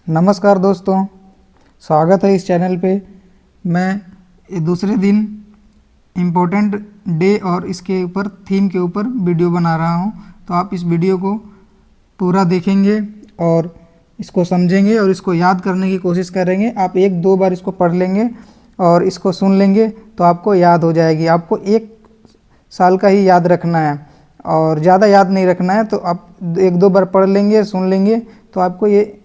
नमस्कार दोस्तों, स्वागत है इस चैनल पे। मैं ये दूसरे दिन इम्पोर्टेंट डे और इसके ऊपर थीम के ऊपर वीडियो बना रहा हूँ। तो आप इस वीडियो को पूरा देखेंगे और इसको समझेंगे और इसको याद करने की कोशिश करेंगे। आप एक दो बार इसको पढ़ लेंगे और इसको सुन लेंगे तो आपको याद हो जाएगी। आपको 1 साल का ही याद रखना है और ज़्यादा याद नहीं रखना है। तो आप एक दो बार पढ़ लेंगे, सुन लेंगे तो आपको ये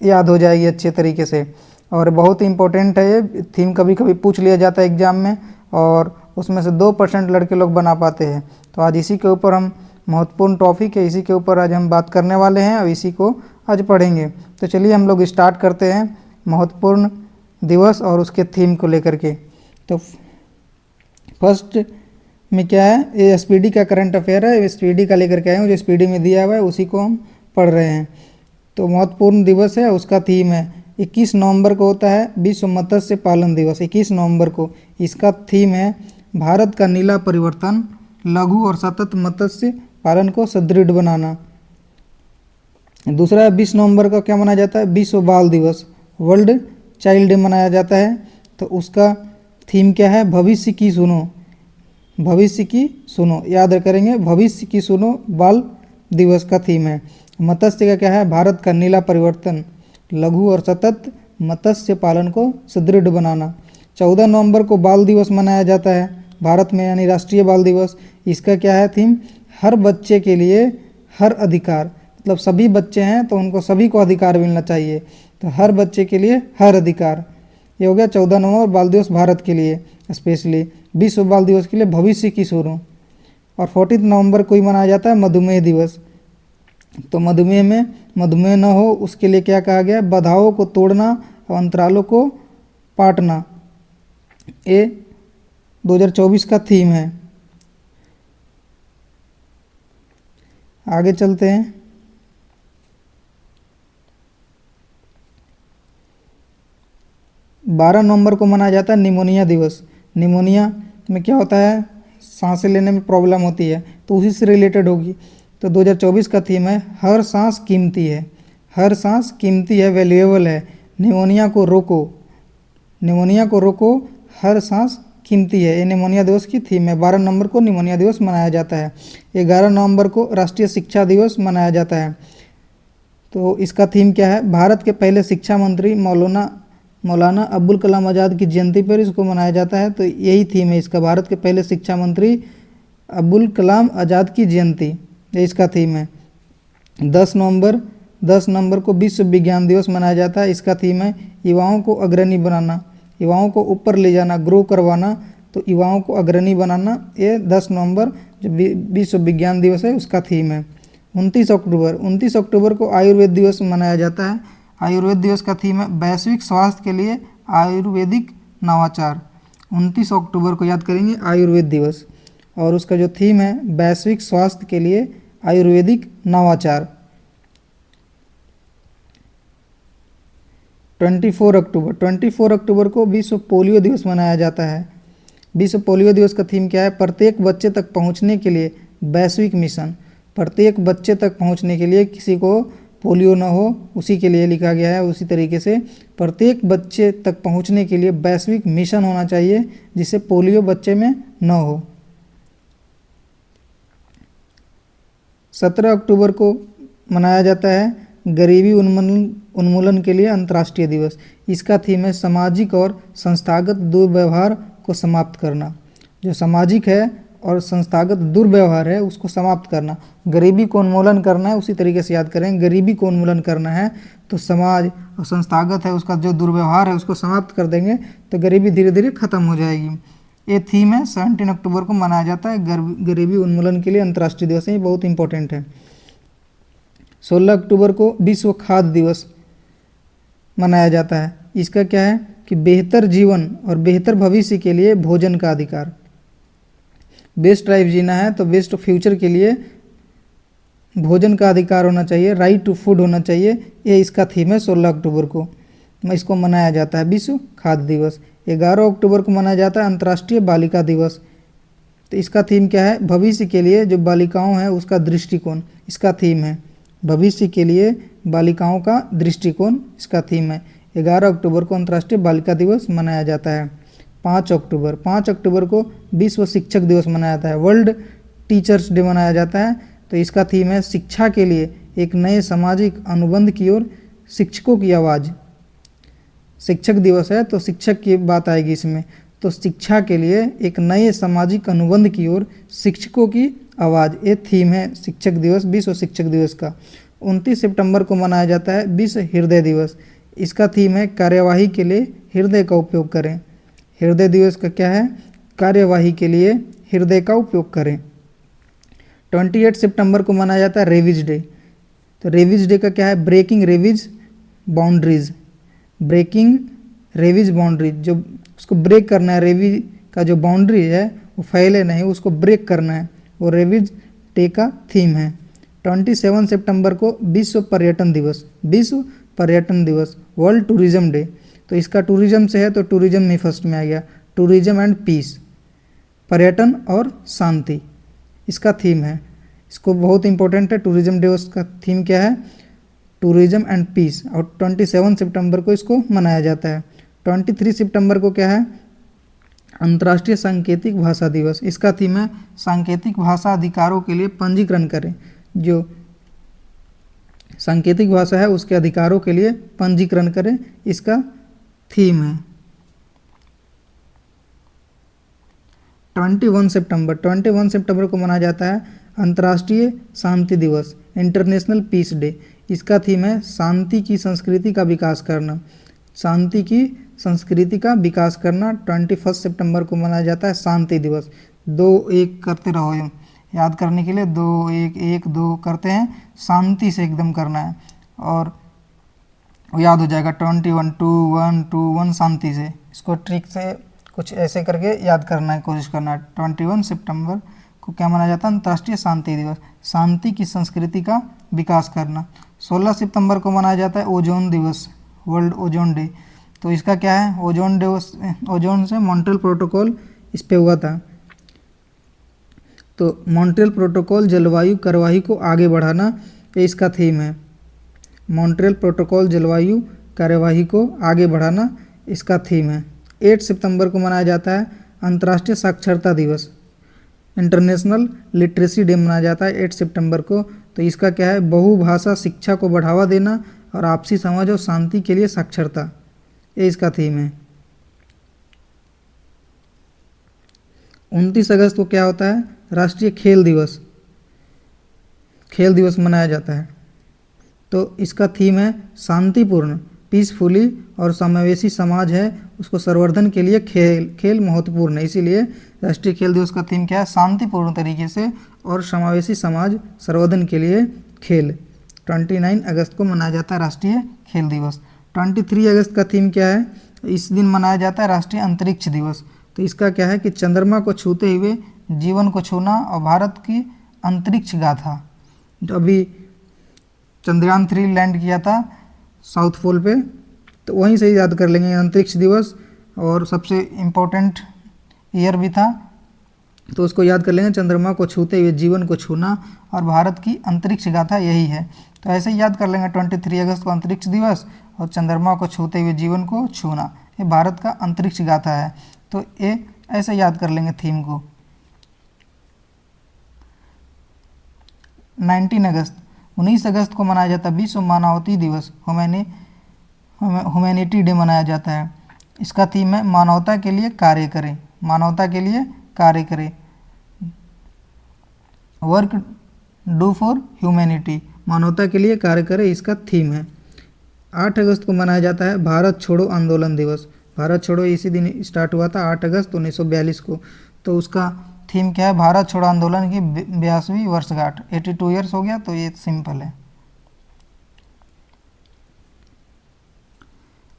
याद हो जाएगी अच्छे तरीके से। और बहुत ही इम्पोर्टेंट है ये थीम, कभी कभी पूछ लिया जाता है एग्ज़ाम में और उसमें से 2% लड़के लोग बना पाते हैं। तो आज इसी के ऊपर हम महत्वपूर्ण टॉपिक है, इसी के ऊपर आज हम बात करने वाले हैं और इसी को आज पढ़ेंगे। तो चलिए हम लोग स्टार्ट करते हैं महत्वपूर्ण दिवस और उसके थीम को लेकर के। तो फर्स्ट में क्या है, ये एसपीडी का करंट अफेयर है। एसपीडी का लेकर के आए हूँ, जो एसपीडी में दिया हुआ है उसी को हम पढ़ रहे हैं। तो महत्वपूर्ण दिवस है, उसका थीम है 21 नवंबर को होता है विश्व मत्स्य पालन दिवस। 21 नवंबर को इसका थीम है भारत का नीला परिवर्तन, लघु और सतत मत्स्य पालन को सुदृढ़ बनाना। दूसरा 20 नवंबर को क्या मनाया जाता है, विश्व बाल दिवस, वर्ल्ड चाइल्ड डे मनाया जाता है। तो उसका थीम क्या है, भविष्य की सुनो, भविष्य की सुनो, याद करेंगे भविष्य की सुनो बाल दिवस का थीम है। मत्स्य का क्या है, भारत का नीला परिवर्तन, लघु और सतत मत्स्य पालन को सुदृढ़ बनाना। 14 नवंबर को बाल दिवस मनाया जाता है भारत में, यानी राष्ट्रीय बाल दिवस। इसका क्या है थीम, हर बच्चे के लिए हर अधिकार, मतलब सभी बच्चे हैं तो उनको सभी को अधिकार मिलना चाहिए। तो हर बच्चे के लिए हर अधिकार, ये हो गया 14 नवंबर बाल दिवस भारत के लिए स्पेशली। विश्व बाल दिवस के लिए भविष्य की सुनो। और 14 नवंबर को ही मनाया जाता है मधुमेह दिवस। तो मधुमेह में मधुमेह न हो उसके लिए क्या कहा गया है, बाधाओं को तोड़ना और अंतरालों को पाटना, ये 2024 का थीम है। आगे चलते हैं। बारह नवंबर को मनाया जाता है निमोनिया दिवस। निमोनिया में क्या होता है, सांसें लेने में प्रॉब्लम होती है, तो उसी से रिलेटेड होगी। तो 2024 का थीम है हर सांस कीमती है, हर सांस कीमती है, वैल्यूएबल है, निमोनिया को रोको, निमोनिया को रोको, हर सांस कीमती है। ये निमोनिया दिवस की थीम है। 12 नवंबर को निमोनिया दिवस मनाया जाता है। 11 नवंबर को राष्ट्रीय शिक्षा दिवस मनाया जाता है। तो इसका थीम क्या है, भारत के पहले शिक्षा मंत्री मौलाना अब्दुल कलाम आज़ाद की जयंती पर इसको मनाया जाता है। तो यही थीम है इसका, भारत के पहले शिक्षा मंत्री अब्दुल कलाम आज़ाद की जयंती, ये इसका थीम है। 10 नवंबर को विश्व विज्ञान दिवस मनाया जाता है। इसका थीम है युवाओं को अग्रणी बनाना, युवाओं को ऊपर ले जाना, ग्रो करवाना, तो युवाओं को अग्रणी बनाना, ये 10 नवंबर जो विश्व विज्ञान दिवस है उसका थीम है। 29 अक्टूबर को आयुर्वेद दिवस मनाया जाता है। आयुर्वेद दिवस का थीम है वैश्विक स्वास्थ्य के लिए आयुर्वेदिक नवाचार। 29 अक्टूबर को याद करेंगे आयुर्वेद दिवस, और उसका जो थीम है वैश्विक स्वास्थ्य के लिए आयुर्वेदिक नवाचार। 24 अक्टूबर को विश्व पोलियो दिवस मनाया जाता है। विश्व पोलियो दिवस का थीम क्या है, प्रत्येक बच्चे तक पहुंचने के लिए वैश्विक मिशन, प्रत्येक बच्चे तक पहुंचने के लिए, किसी को पोलियो ना हो उसी के लिए लिखा गया है। उसी तरीके से प्रत्येक बच्चे तक पहुंचने के लिए वैश्विक मिशन होना चाहिए जिससे पोलियो बच्चे में न हो। 17 अक्टूबर को मनाया जाता है गरीबी उन्मूलन के लिए अंतर्राष्ट्रीय दिवस। इसका थीम है सामाजिक और संस्थागत दुर्व्यवहार को समाप्त करना। जो सामाजिक है और संस्थागत दुर्व्यवहार है उसको समाप्त करना, गरीबी को उन्मूलन करना है। उसी तरीके से याद करें, गरीबी को उन्मूलन करना है तो समाज और संस्थागत है उसका जो दुर्व्यवहार है उसको समाप्त कर देंगे तो गरीबी धीरे धीरे खत्म हो जाएगी। ये थीम है। 17 अक्टूबर को मनाया जाता है गरीबी उन्मूलन के लिए अंतर्राष्ट्रीय दिवस है, ये बहुत इंपॉर्टेंट है। 16 अक्टूबर को विश्व खाद्य दिवस मनाया जाता है। इसका क्या है कि बेहतर जीवन और बेहतर भविष्य के लिए भोजन का अधिकार, बेस्ट लाइफ जीना है तो बेस्ट फ्यूचर के लिए भोजन का अधिकार होना चाहिए, राइट टू फूड होना चाहिए, ये इसका थीम है। 16 अक्टूबर को इसको मनाया जाता है विश्व खाद्य दिवस। 11 अक्टूबर को मनाया जाता है अंतर्राष्ट्रीय बालिका दिवस। तो इसका थीम क्या है, भविष्य के लिए जो बालिकाओं हैं उसका दृष्टिकोण, इसका थीम है। भविष्य के लिए बालिकाओं का दृष्टिकोण इसका थीम है। 11 अक्टूबर को अंतर्राष्ट्रीय बालिका दिवस मनाया जाता है। 5 अक्टूबर को विश्व शिक्षक दिवस मनाया जाता है, वर्ल्ड टीचर्स डे मनाया जाता है। तो इसका थीम है शिक्षा के लिए एक नए सामाजिक अनुबंध की ओर शिक्षकों की आवाज़। शिक्षक दिवस है तो शिक्षक की बात आएगी इसमें। तो शिक्षा के लिए एक नए सामाजिक अनुबंध की ओर शिक्षकों की आवाज़, ये थीम है शिक्षक दिवस, विश्व शिक्षक दिवस का। 29 सितंबर को मनाया जाता है विश्व हृदय दिवस। इसका थीम है कार्यवाही के लिए हृदय का उपयोग करें। हृदय दिवस का क्या है? कार्यवाही के लिए हृदय का उपयोग करें। 28 सितंबर को मनाया जाता है रेविज डे। तो रेविज डे का क्या है? Breaking rabies boundaries. Breaking rabies boundaries, जो उसको ब्रेक करना है, रेविज का जो बाउंड्री है वो फैले नहीं, उसको ब्रेक करना है, वो रेविज डे का थीम है। 27 सितंबर को विश्व पर्यटन दिवस, विश्व पर्यटन दिवस, वर्ल्ड टूरिज्म डे। तो इसका टूरिज्म से है तो टूरिज्म ही फर्स्ट में आ गया, टूरिज्म एंड पीस, पर्यटन और शांति इसका थीम है। इसको बहुत इंपॉर्टेंट है, टूरिज्म डे उसका थीम क्या है? Tourism and peace. और 27 सितंबर को इसको मनाया जाता है। 23 सितंबर को क्या है? अंतर्राष्ट्रीय सांकेतिक भाषा दिवस। इसका थीम है सांकेतिक भाषा अधिकारों के लिए पंजीकरण करें। जो सांकेतिक भाषा है उसके अधिकारों के लिए पंजीकरण करें, इसका थीम है। 21 सितंबर को मनाया जाता है अंतर्राष्ट्रीय शांति दिवस, इंटरनेशनल पीस डे। इसका थीम है शांति की संस्कृति का विकास करना, शांति की संस्कृति का विकास करना। 21 सितंबर को मनाया जाता है शांति दिवस। 2-1 करते रहो, याद करने के लिए 2-1-1-2 करते हैं, शांति से एकदम करना है और याद हो जाएगा। 21-2-1-2-1 शांति से, इसको ट्रिक से कुछ ऐसे करके याद करना है, कोशिश करना है। 21 सितंबर को क्या मनाया जाता है? अंतर्राष्ट्रीय शांति दिवस, शांति की संस्कृति का विकास करना। 16 सितंबर को मनाया जाता है ओजोन दिवस, वर्ल्ड ओजोन डे। तो इसका क्या है? ओजोन दिवस, ओजोन से मॉन्ट्रियल प्रोटोकॉल इस पे हुआ था। तो मॉन्ट्रियल प्रोटोकॉल जलवायु कार्यवाही को आगे बढ़ाना, ये इसका थीम है। मॉन्ट्रियल प्रोटोकॉल जलवायु कार्यवाही को आगे बढ़ाना इसका थीम है। 8 सितंबर को मनाया जाता है अंतर्राष्ट्रीय साक्षरता दिवस, इंटरनेशनल लिटरेसी डे मनाया जाता है 8 सितंबर को। तो इसका क्या है? बहुभाषा शिक्षा को बढ़ावा देना और आपसी समझ और शांति के लिए साक्षरता, ये इसका थीम है। 29 अगस्त को क्या होता है? राष्ट्रीय खेल दिवस, खेल दिवस मनाया जाता है। तो इसका थीम है शांतिपूर्ण, पीसफुली और समावेशी समाज है, उसको संवर्धन के लिए खेल महत्वपूर्ण है। इसीलिए राष्ट्रीय खेल दिवस का थीम क्या है? शांतिपूर्ण तरीके से और समावेशी समाज संवर्धन के लिए खेल। 29 अगस्त को मनाया जाता है राष्ट्रीय खेल दिवस। 23 अगस्त का थीम क्या है? इस दिन मनाया जाता है राष्ट्रीय अंतरिक्ष दिवस। तो इसका क्या है कि चंद्रमा को छूते हुए जीवन को छूना और भारत की अंतरिक्ष गाथा। जो अभी चंद्रयान 3 लैंड किया था साउथ पोल पे, तो वहीं से ही याद कर लेंगे अंतरिक्ष दिवस। और सबसे इम्पोर्टेंट ईयर भी था तो उसको याद कर लेंगे, चंद्रमा को छूते हुए जीवन को छूना और भारत की अंतरिक्ष गाथा यही है। तो ऐसे ही याद कर लेंगे 23 अगस्त को अंतरिक्ष दिवस और चंद्रमा को छूते हुए जीवन को छूना, ये भारत का अंतरिक्ष गाथा है। तो ये ऐसे याद कर लेंगे थीम को। 19 अगस्त को मनाया जाता है विश्व मानवता दिवस, ह्यूमैनिटी डे मनाया जाता है। इसका थीम है मानवता के लिए कार्य करें, मानवता के लिए कार्य करें, वर्क डू फॉर ह्यूमैनिटी, मानवता के लिए कार्य करें, इसका थीम है। 8 अगस्त को मनाया जाता है भारत छोड़ो आंदोलन दिवस। भारत छोड़ो इसी दिन स्टार्ट हुआ था 8 अगस्त 1942 को। तो उसका थीम क्या है? भारत छोड़ो आंदोलन की 82वीं वर्षगांठ, 82 ईयर्स हो गया, तो ये सिंपल है।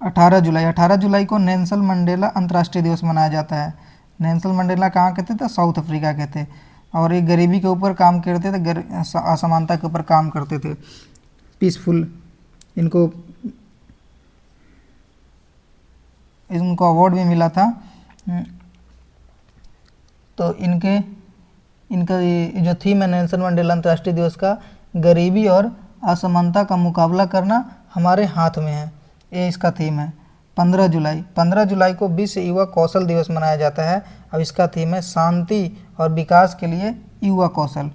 18 जुलाई को नेल्सन मंडेला अंतर्राष्ट्रीय दिवस मनाया जाता है। नेल्सन मंडेला कहाँ के थे? साउथ अफ्रीका के थे और ये गरीबी के ऊपर काम करते थे, असमानता के ऊपर काम करते थे, पीसफुल। इनको अवार्ड भी मिला था। तो इनका जो थीम है नेल्सन मंडेला अंतर्राष्ट्रीय दिवस का, गरीबी और असमानता का मुकाबला करना हमारे हाथ में है, ये इसका थीम है। 15 जुलाई को विश्व युवा कौशल दिवस मनाया जाता है। अब इसका थीम है शांति और विकास के लिए युवा कौशल,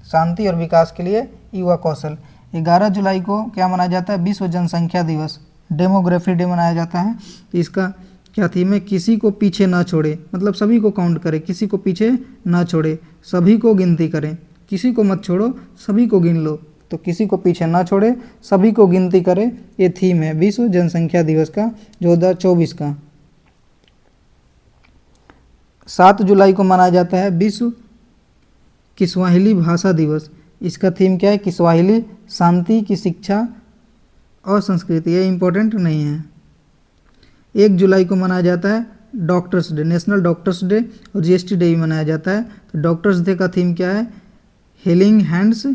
शांति और विकास के लिए युवा कौशल। 11 जुलाई को क्या मनाया जाता है? विश्व जनसंख्या दिवस, डेमोग्राफी डे मनाया जाता है। इसका क्या थीम है? किसी को पीछे ना छोड़े, मतलब सभी को काउंट करे, किसी को पीछे ना छोड़े, सभी को गिनती करें, किसी को मत छोड़ो, सभी को गिन लो। तो किसी को पीछे ना छोड़े, सभी को गिनती करे, ये थीम है विश्व जनसंख्या दिवस का 2024 का। 7 जुलाई को मनाया जाता है विश्व किस्वाहिली भाषा दिवस। इसका थीम क्या है? किस्वाहिली, शांति की शिक्षा और संस्कृति। ये इम्पोर्टेंट नहीं है। 1 जुलाई को मनाया जाता है doctors day, national doctors day, और जीएसटी डे भी मनाया जाता है। तो डॉक्टर्स डे का थीम क्या है? Healing hands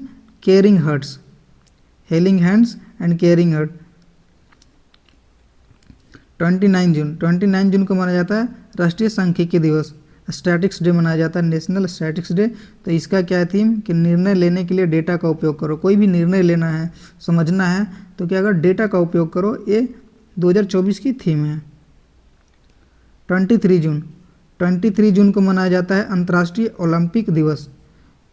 caring hearts, healing hands and caring heart. 29 जून को मनाया जाता है राष्ट्रीय सांख्यिकी दिवस, स्टैटिक्स डे मनाया जाता है, नेशनल स्टैटिक्स डे। तो इसका क्या है थीम? कि निर्णय लेने के लिए डेटा का उपयोग करो। कोई भी निर्णय लेना है, समझना है, तो क्या अगर डेटा का उपयोग करो, ये 2024 की थीम है। 23 जून को मनाया जाता है अंतर्राष्ट्रीय ओलंपिक दिवस।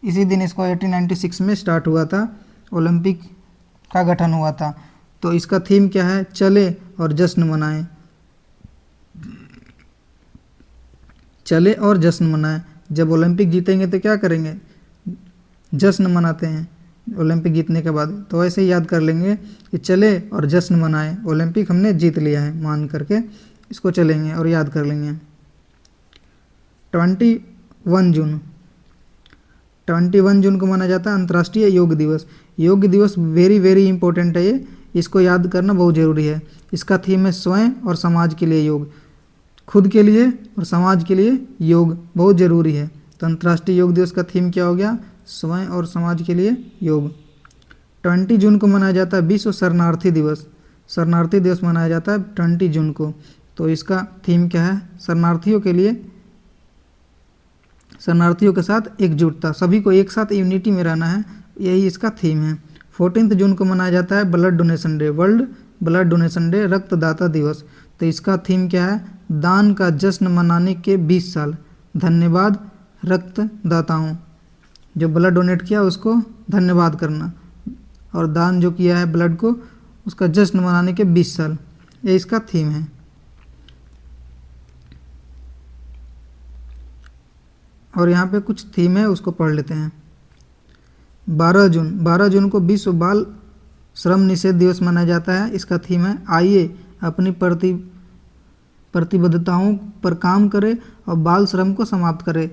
इसी दिन इसको 1896 में स्टार्ट हुआ था, ओलंपिक का गठन हुआ था। तो इसका थीम क्या है? चले और जश्न मनाएं, चले और जश्न मनाएं। जब ओलंपिक जीतेंगे तो क्या करेंगे? जश्न मनाते हैं ओलंपिक जीतने के बाद। तो ऐसे ही याद कर लेंगे कि चले और जश्न मनाएं, ओलंपिक हमने जीत लिया है मान करके इसको चलेंगे और याद कर लेंगे। 21 जून को मनाया जाता है अंतर्राष्ट्रीय योग दिवस। योग दिवस वेरी वेरी इंपॉर्टेंट है, ये इसको याद करना बहुत ज़रूरी है। इसका थीम है स्वयं और समाज के लिए योग, खुद के लिए और समाज के लिए योग बहुत ज़रूरी है। तो अंतर्राष्ट्रीय योग दिवस का थीम क्या हो गया? स्वयं और समाज के लिए योग। 20 जून को मनाया जाता है विश्व शरणार्थी दिवस। शरणार्थी दिवस मनाया जाता है 20 जून को। तो इसका थीम क्या है? शरणार्थियों के लिए, शरणार्थियों के साथ एकजुटता, सभी को एक साथ यूनिटी में रहना है, यही इसका थीम है। 14 जून को मनाया जाता है blood donation day, world blood donation day, रक्तदाता दिवस। तो इसका थीम क्या है? दान का जश्न मनाने के 20 साल, धन्यवाद रक्तदाताओं, जो ब्लड डोनेट किया उसको धन्यवाद करना, और दान जो किया है ब्लड को उसका जश्न मनाने के 20 साल, ये इसका थीम है। और यहाँ पे कुछ थीम है उसको पढ़ लेते हैं। 12 जून को विश्व बाल श्रम निषेध दिवस मनाया जाता है। इसका थीम है आइए अपनी प्रतिबद्धताओं पर काम करें और बाल श्रम को समाप्त करें,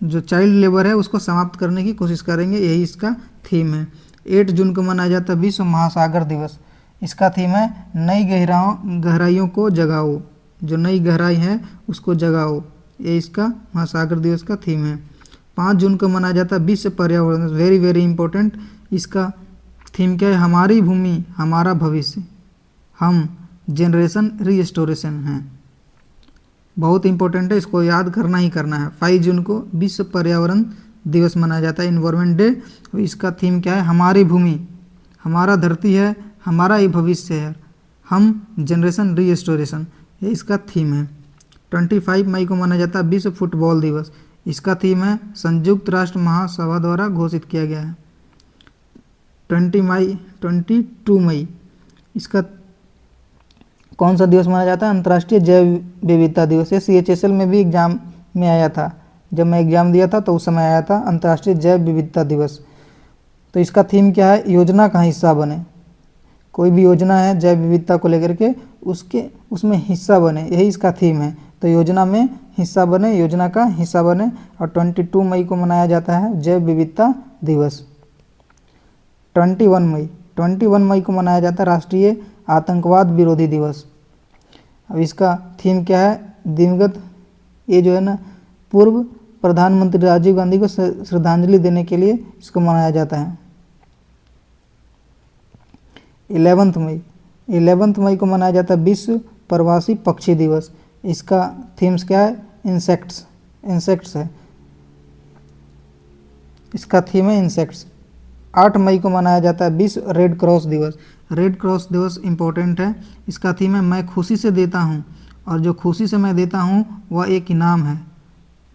जो चाइल्ड लेबर है उसको समाप्त करने की कोशिश करेंगे, यही इसका थीम है। 8 जून को मनाया जाता है विश्व महासागर दिवस। इसका थीम है नई गहराइयों को जगाओ, जो नई गहराई है उसको जगाओ, ये इसका महासागर दिवस का थीम है। 5 जून को मनाया जाता है विश्व पर्यावरण, वेरी वेरी इंपॉर्टेंट। इसका थीम क्या है? हमारी भूमि हमारा भविष्य, हम जनरेशन रीस्टोरेशन है, बहुत इंपॉर्टेंट है, इसको याद करना ही करना है। 5 जून को विश्व पर्यावरण दिवस मनाया जाता है, इन्वायरमेंट डे। और इसका थीम क्या है? हमारी भूमि हमारा धरती है, हमारा ही भविष्य है, हम जनरेशन रीस्टोरेशन, ये इसका थीम है। 25 मई को मनाया जाता है विश्व फुटबॉल दिवस। इसका थीम है संयुक्त राष्ट्र महासभा द्वारा घोषित किया गया है। 22 मई इसका कौन सा दिवस माना जाता है? अंतर्राष्ट्रीय जैव विविधता दिवस। ये CHSL में भी एग्जाम में आया था, जब मैं एग्जाम दिया था तो उस समय आया था अंतर्राष्ट्रीय जैव विविधता दिवस। तो इसका थीम क्या है? योजना का हिस्सा बने, कोई भी योजना है जैव विविधता को लेकर के उसमें हिस्सा बने, यही इसका थीम है। तो योजना में हिस्सा बने, योजना का हिस्सा बने। और 22 मई को मनाया जाता है जैव विविधता दिवस। 21 मई को मनाया जाता है राष्ट्रीय आतंकवाद विरोधी दिवस। अब इसका थीम क्या है? दिवंगत, ये जो है ना पूर्व प्रधानमंत्री राजीव गांधी को श्रद्धांजलि देने के लिए इसको मनाया जाता है। 11 मई को मनाया जाता है विश्व प्रवासी पक्षी दिवस। इसका थीम्स क्या है? इंसेक्ट्स है, इसका थीम है इंसेक्ट्स। 8 मई को मनाया जाता है विश्व रेड क्रॉस दिवस। रेड क्रॉस दिवस इम्पोर्टेंट है। इसका थीम है मैं खुशी से देता हूँ, और जो खुशी से मैं देता हूँ वह एक इनाम है।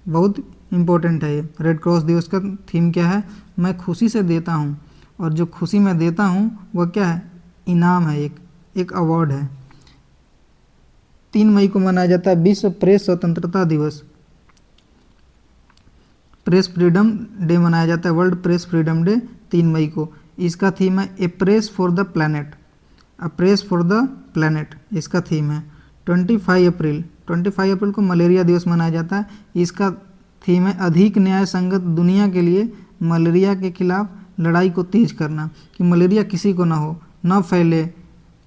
बहुत इम्पोर्टेंट है ये। रेड क्रॉस दिवस का थीम क्या है? मैं खुशी से देता हूँ, और जो खुशी मैं देता हूँ वह क्या है? इनाम है, एक अवार्ड है। 3 मई को मनाया जाता है विश्व प्रेस स्वतंत्रता दिवस। प्रेस फ्रीडम डे मनाया जाता है, वर्ल्ड प्रेस फ्रीडम डे 3 मई को। इसका थीम है a press for the planet, a press for the planet इसका थीम है। 25 अप्रैल को मलेरिया दिवस मनाया जाता है। इसका थीम है अधिक न्याय संगत दुनिया के लिए मलेरिया के खिलाफ लड़ाई को तेज करना, कि मलेरिया किसी को ना हो, ना फैले,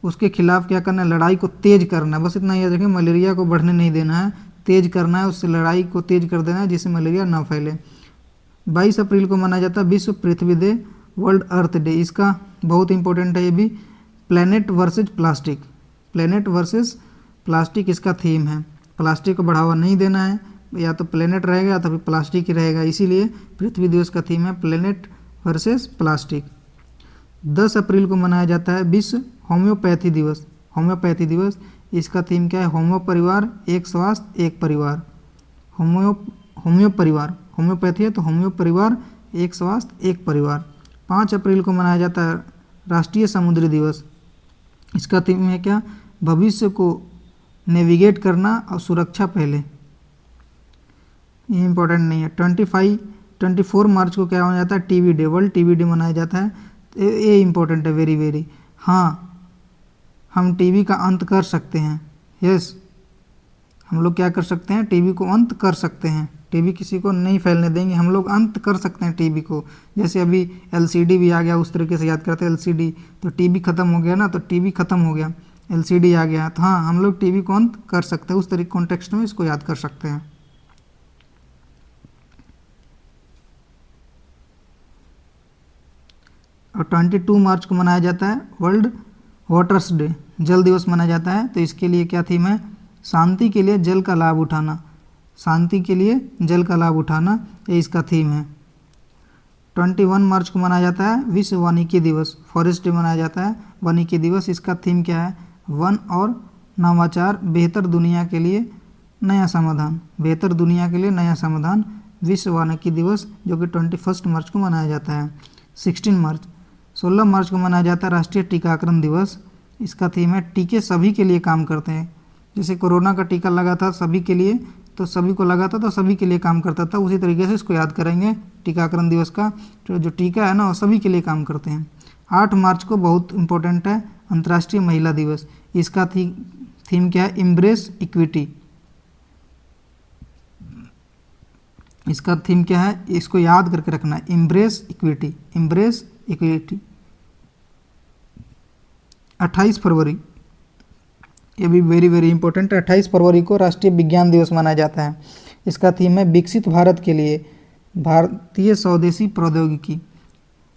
उसके खिलाफ क्या करना है? लड़ाई को तेज करना। बस इतना याद रखें, मलेरिया को बढ़ने नहीं देना है, तेज करना है, उससे लड़ाई को तेज कर देना है जिससे मलेरिया ना फैले। 22 अप्रैल को मनाया जाता है विश्व पृथ्वी डे, वर्ल्ड अर्थ डे। इसका बहुत इंपॉर्टेंट है ये भी। Planet versus plastic, planet versus plastic इसका थीम है। प्लास्टिक को बढ़ावा नहीं देना है, या तो प्लैनेट रहेगा या तो फिर प्लास्टिक ही रहेगा, इसीलिए पृथ्वी दिवस का थीम है प्लैनेट वर्सेज प्लास्टिक। 10 अप्रैल को मनाया जाता है विश्व होम्योपैथी दिवस। होम्योपैथी दिवस इसका थीम क्या है? होम्यो परिवार, एक स्वास्थ्य, एक परिवार। होम्यो परिवार, होम्योपैथी है तो होम्यो परिवार, एक स्वास्थ्य, एक परिवार। 5 अप्रैल को मनाया जाता है राष्ट्रीय समुद्री दिवस। इसका थीम है क्या? भविष्य को नेविगेट करना और सुरक्षा पहले। ये इंपॉर्टेंट नहीं है। 24 मार्च को क्या मनाया जाता है? TB day, world TB day मनाया जाता है। ये इंपॉर्टेंट है, वेरी वेरी। हाँ, हम टीबी का अंत कर सकते हैं। यस, हम लोग क्या कर सकते हैं? टीबी को अंत कर सकते हैं। टीबी किसी को नहीं फैलने देंगे, हम लोग अंत कर सकते हैं टीबी को। जैसे अभी एलसीडी भी आ गया, उस तरीके से याद करते हैं। एलसीडी तो टीबी खत्म हो गया ना, तो टीबी खत्म हो गया, एलसीडी आ गया, तो हाँ हम लोग टीबी को अंत कर सकते हैं। उस तरीके कॉन्टेक्स्ट में इसको याद कर सकते हैं। और 22 मार्च को मनाया जाता है वर्ल्ड वाटर्स डे, जल दिवस मनाया जाता है। तो इसके लिए क्या थीम है? शांति के लिए जल का लाभ उठाना, शांति के लिए जल का लाभ उठाना, ये इसका थीम है। 21 मार्च को मनाया जाता है विश्व वानिकी दिवस, फॉरेस्ट डे मनाया जाता है, वानिकी दिवस। इसका थीम क्या है? वन और नवाचार, बेहतर दुनिया के लिए नया समाधान, बेहतर दुनिया के लिए नया समाधान, विश्व वानिकी दिवस, जो कि 21 मार्च को मनाया जाता है। 16 मार्च को मनाया जाता है राष्ट्रीय टीकाकरण दिवस। इसका थीम है टीके सभी के लिए काम करते हैं। जैसे कोरोना का टीका लगा था सभी के लिए, तो सभी को लगा था तो सभी के लिए काम करता था, उसी तरीके से इसको याद करेंगे टीकाकरण दिवस का। तो जो टीका है ना वो सभी के लिए काम करते हैं। 8 मार्च को बहुत इंपॉर्टेंट है अंतर्राष्ट्रीय महिला दिवस। इसका थीम क्या है? Embrace equity. इसका थीम क्या है? इसको याद करके रखना है, इम्ब्रेस इक्विटी, इम्ब्रेस इक्विटी। 28 फरवरी, ये भी वेरी वेरी इंपॉर्टेंट है। 28 फरवरी को राष्ट्रीय विज्ञान दिवस मनाया जाता है। इसका थीम है विकसित भारत के लिए भारतीय स्वदेशी प्रौद्योगिकी।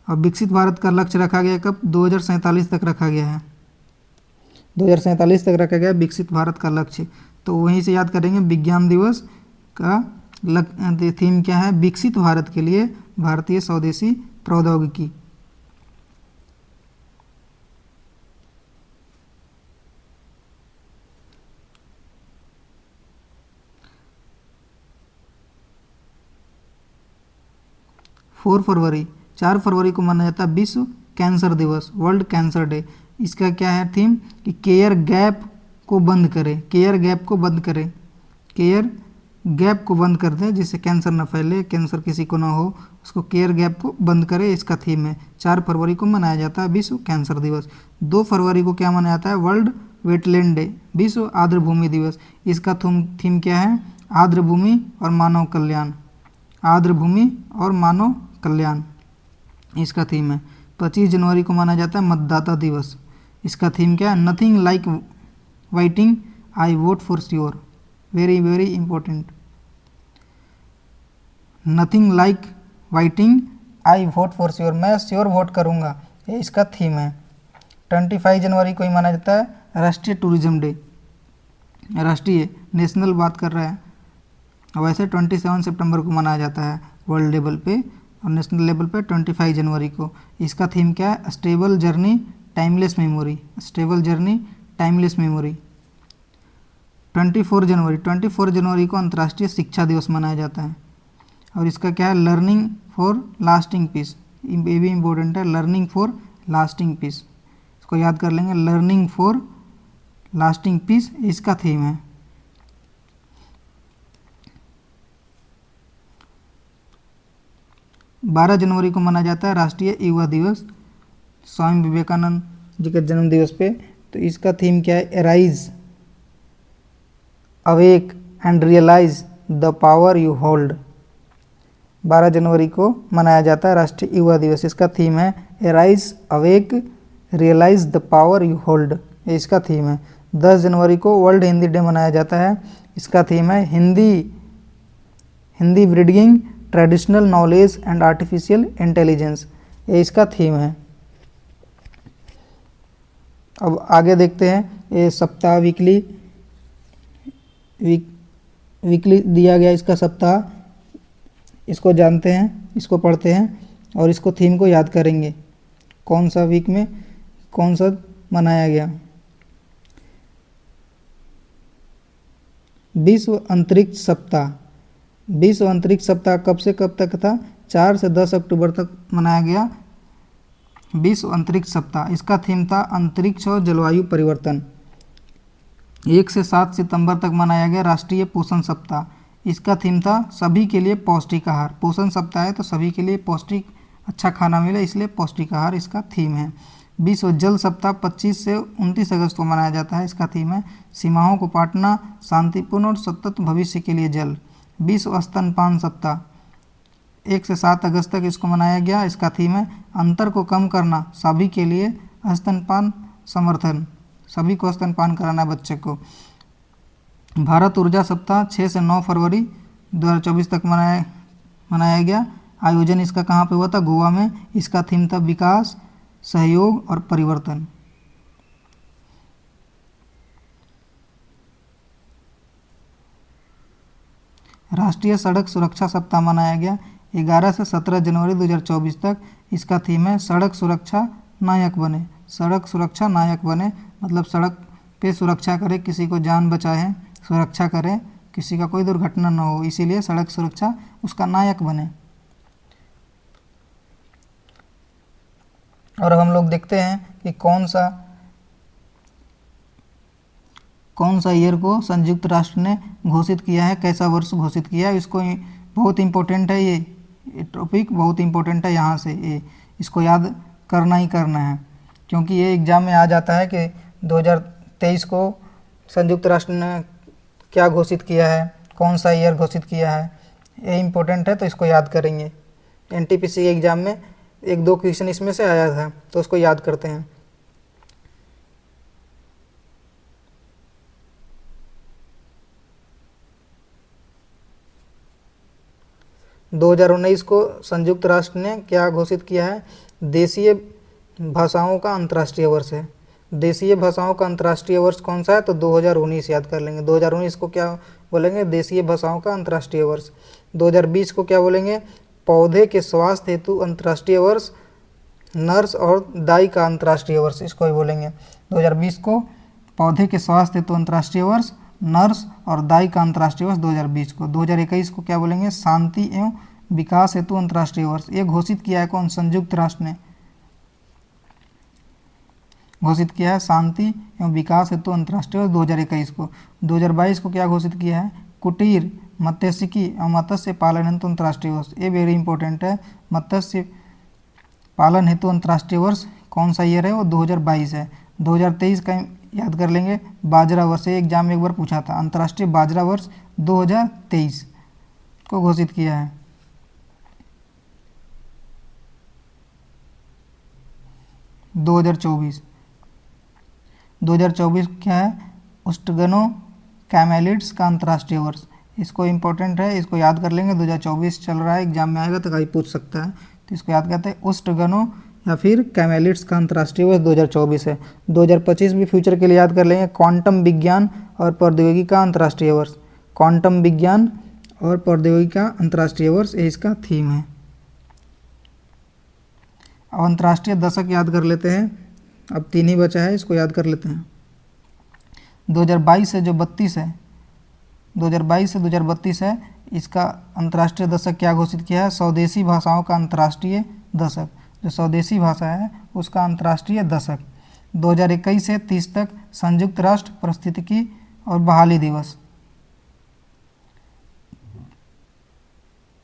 और विकसित भारत का लक्ष्य रखा गया कब? 2047 तक रखा गया है, 2047 तक रखा गया विकसित भारत का लक्ष्य। तो वहीं से याद करेंगे विज्ञान दिवस का थीम क्या है? विकसित भारत के लिए भारतीय स्वदेशी प्रौद्योगिकी। फरवरी 4 फरवरी को मनाया जाता है विश्व कैंसर दिवस, वर्ल्ड कैंसर डे। इसका क्या है थीम? कि केयर गैप को बंद करें, केयर गैप को बंद करें, केयर गैप को बंद कर दें जिससे कैंसर ना फैले, कैंसर किसी को ना हो, उसको केयर गैप को बंद करें, इसका थीम है। 4 फरवरी को मनाया जाता है विश्व कैंसर दिवस। 2 फरवरी को क्या मनाया जाता है? वर्ल्ड वेटलैंड डे, विश्व आर्द्र भूमि दिवस। इसका थीम क्या है? आर्द्र भूमि और मानव कल्याण, आर्द्र भूमि और मानव कल्याण इसका थीम है। 25 जनवरी को माना जाता है मतदाता दिवस। इसका थीम क्या है? Nothing like whiting, I vote for sure, very very important. Nothing like whiting, I vote for sure, मैं श्योर वोट करूँगा, ये इसका थीम है। 25 जनवरी को ही माना जाता है राष्ट्रीय टूरिज्म डे, राष्ट्रीय नेशनल बात कर रहा है। वैसे 27 सितंबर को मनाया जाता है वर्ल्ड लेवल पे और नेशनल लेवल पे 25 जनवरी को। इसका थीम क्या है? Stable journey timeless memory, stable journey timeless memory. 24 जनवरी को अंतर्राष्ट्रीय शिक्षा दिवस मनाया जाता है और इसका क्या है? लर्निंग फॉर लास्टिंग पीस, ये भी इम्पोर्टेंट है, लर्निंग फॉर लास्टिंग पीस, इसको याद कर लेंगे, लर्निंग फॉर लास्टिंग पीस इसका थीम है। 12 जनवरी को मनाया जाता है राष्ट्रीय युवा दिवस, स्वामी विवेकानंद जी के जन्म दिवस पे। तो इसका थीम क्या है? Arise, awake and realise the power you hold. 12 जनवरी को मनाया जाता है राष्ट्रीय युवा दिवस, इसका थीम है arise, awake, realise the power you hold, ये इसका थीम है। 10 जनवरी को वर्ल्ड हिंदी डे मनाया जाता है, इसका थीम है Hindi breeding traditional knowledge and artificial intelligence, ये इसका थीम है। अब आगे देखते हैं, ये सप्ताह वीकली दिया गया इसका सप्ताह, इसको जानते हैं, इसको पढ़ते हैं और इसको थीम को याद करेंगे, कौन सा वीक में कौन सा मनाया गया। विश्व अंतरिक्ष सप्ताह, विश्व अंतरिक्ष सप्ताह कब से कब तक था? 4 से 10 अक्टूबर तक मनाया गया विश्व अंतरिक्ष सप्ताह। इसका थीम था अंतरिक्ष और जलवायु परिवर्तन। 1 से 7 सितंबर तक मनाया गया राष्ट्रीय पोषण सप्ताह, इसका थीम था सभी के लिए पौष्टिक आहार। पोषण सप्ताह है तो सभी के लिए पौष्टिक अच्छा खाना मिले, इसलिए पौष्टिक आहार इसका थीम है। विश्व जल सप्ताह 25 से 29 अगस्त को मनाया जाता है, इसका थीम है सीमाओं को पाटना, शांतिपूर्ण और सतत भविष्य के लिए जल। विश्व स्तनपान सप्ताह 1 से 7 अगस्त तक इसको मनाया गया, इसका थीम है अंतर को कम करना, सभी के लिए स्तनपान समर्थन, सभी को स्तनपान कराना बच्चे को। भारत ऊर्जा सप्ताह 6 से 9 फरवरी 2024 तक मनाया गया। आयोजन इसका कहाँ पे हुआ था? गोवा में। इसका थीम था विकास, सहयोग और परिवर्तन। राष्ट्रीय सड़क सुरक्षा सप्ताह मनाया गया 11 से 17 जनवरी 2024 तक, इसका थीम है सड़क सुरक्षा नायक बने, सड़क सुरक्षा नायक बने, मतलब सड़क पे सुरक्षा करे, किसी को जान बचाए, सुरक्षा करें, किसी का कोई दुर्घटना न हो, इसीलिए सड़क सुरक्षा उसका नायक बने। और हम लोग देखते हैं कि कौन सा ईयर को संयुक्त राष्ट्र ने घोषित किया है, कैसा वर्ष घोषित किया है। इसको बहुत इम्पोर्टेंट है, ये टॉपिक बहुत इम्पोर्टेंट है, यहाँ से ये इसको याद करना ही करना है, क्योंकि ये एग्ज़ाम में आ जाता है कि 2023 को संयुक्त राष्ट्र ने क्या घोषित किया है, कौन सा ईयर घोषित किया है, ये इम्पोर्टेंट है, तो इसको याद करेंगे। एनटीपीसी के एग्ज़ाम में 1-2 क्वेश्चन इसमें से आया था, तो उसको याद करते हैं। 2019 को संयुक्त राष्ट्र ने क्या घोषित किया है? देशीय भाषाओं का अंतर्राष्ट्रीय वर्ष है। देशीय भाषाओं का अंतर्राष्ट्रीय वर्ष कौन सा है? तो 2019 याद कर लेंगे। 2019 को क्या बोलेंगे? देशीय भाषाओं का अंतर्राष्ट्रीय वर्ष। 2020 को क्या बोलेंगे? पौधे के स्वास्थ्य हेतु अंतर्राष्ट्रीय वर्ष, नर्स और दाई का अंतर्राष्ट्रीय वर्ष, इसको ही बोलेंगे। 2020 को पौधे के स्वास्थ्य हेतु अंतर्राष्ट्रीय वर्ष, नर्स और दाई का अंतर्राष्ट्रीय वर्ष 2020 को। 2021 को क्या बोलेंगे? शांति एवं विकास हेतु अंतर्राष्ट्रीय वर्ष। ये घोषित किया है कौन? संयुक्त राष्ट्र ने घोषित किया है शांति एवं विकास हेतु अंतर्राष्ट्रीय वर्ष 2021 को। 2022 को क्या घोषित किया है? कुटीर, मत्स्यिकी एवं मत्स्य पालन हेतु अंतर्राष्ट्रीय वर्ष। ये वेरी इंपॉर्टेंट है। मत्स्य पालन हेतु अंतर्राष्ट्रीय वर्ष कौन सा ईयर है? वो 2022 है। 2023 का याद कर लेंगे, बाजरा वर्ष। एग्जाम में एक बार पूछा था, अंतर्राष्ट्रीय बाजरा वर्ष 2023 को घोषित किया है। दो हजार चौबीस क्या है? उष्टगनो कैमेलिड्स का अंतर्राष्ट्रीय वर्ष। इसको इम्पोर्टेंट है, इसको याद कर लेंगे। 2024 चल रहा है, एग्जाम में आएगा तो कहीं पूछ सकता है, तो इसको याद करते हैं। उष्टगनो या फिर कैमेलिड्स का अंतर्राष्ट्रीय वर्ष 2024 है। 2025 भी फ्यूचर के लिए याद कर लेंगे। क्वांटम विज्ञान और प्रौद्योगिकी का अंतर्राष्ट्रीय वर्ष। क्वांटम विज्ञान और प्रौद्योगिकी का अंतर्राष्ट्रीय वर्ष, ये इसका थीम है। अब अंतर्राष्ट्रीय दशक याद कर लेते हैं, अब 3 ही बचा है, इसको याद कर लेते हैं। 2022 से जो 32 है, 2022 से 2032 है, इसका अंतर्राष्ट्रीय दशक क्या घोषित किया है? स्वदेशी भाषाओं का अंतर्राष्ट्रीय दशक। जो स्वदेशी भाषा है उसका अंतर्राष्ट्रीय दशक। 2021 से 30 तक संयुक्त राष्ट्र पारिस्थितिकी और बहाली दिवस।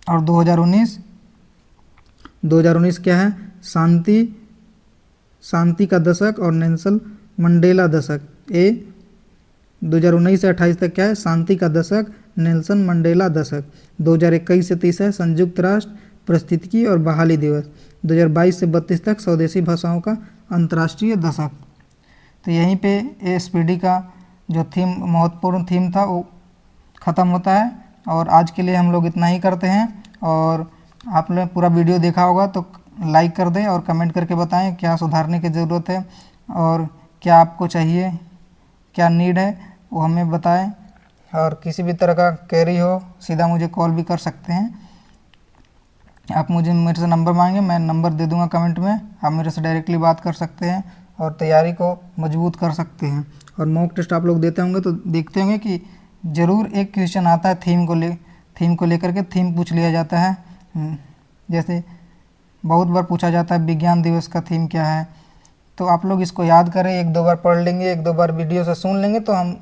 और 2019 क्या है? शांति का दशक और नेल्सन मंडेला दशक। 2019 से 28 तक क्या है? शांति का दशक, नेल्सन मंडेला दशक। 2021 से 30 है संयुक्त राष्ट्र पारिस्थितिकी और बहाली दिवस। 2022 से 32 तक स्वदेशी भाषाओं का अंतर्राष्ट्रीय दशक। तो यहीं पे एएसपीडी का जो थीम, महत्वपूर्ण थीम था, वो ख़त्म होता है। और आज के लिए हम लोग इतना ही करते हैं। और आप लोग पूरा वीडियो देखा होगा तो लाइक कर दें और कमेंट करके बताएं क्या सुधारने की ज़रूरत है और क्या आपको चाहिए, क्या नीड है, वो हमें बताएं। और किसी भी तरह का क्वेरी हो सीधा मुझे कॉल भी कर सकते हैं। आप मुझे मेरे से नंबर मांगें, मैं नंबर दे दूंगा कमेंट में, आप मेरे से डायरेक्टली बात कर सकते हैं और तैयारी को मजबूत कर सकते हैं। और मॉक टेस्ट आप लोग देते होंगे तो देखते होंगे कि ज़रूर एक क्वेश्चन आता है थीम को लेकर के थीम पूछ लिया जाता है। जैसे बहुत बार पूछा जाता है विज्ञान दिवस का थीम क्या है, तो आप लोग इसको याद करें, 1-2 बार पढ़ लेंगे, 1-2 बार वीडियो से सुन लेंगे तो हम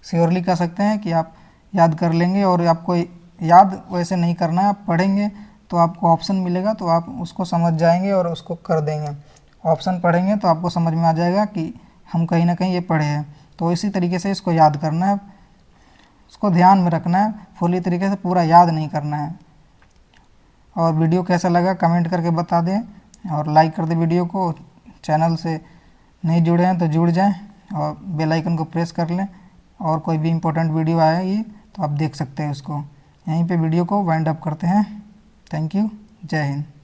श्योरली कह सकते हैं कि आप याद कर लेंगे। और आपको याद वैसे नहीं करना है, आप पढ़ेंगे तो आपको ऑप्शन मिलेगा तो आप उसको समझ जाएंगे और उसको कर देंगे। ऑप्शन पढ़ेंगे तो आपको समझ में आ जाएगा कि हम कहीं ना कहीं ये पढ़े हैं। तो इसी तरीके से इसको याद करना है, उसको ध्यान में रखना है, फुली तरीके से पूरा याद नहीं करना है। और वीडियो कैसा लगा कमेंट करके बता दें और लाइक कर दें वीडियो को। चैनल से नहीं जुड़े हैं तो जुड़ जाएं और बेल आइकन को प्रेस कर लें, और कोई भी इम्पोर्टेंट वीडियो आएगी तो आप देख सकते हैं उसको। यहीं पे वीडियो को वाइंड अप करते हैं। थैंक यू, जय हिंद।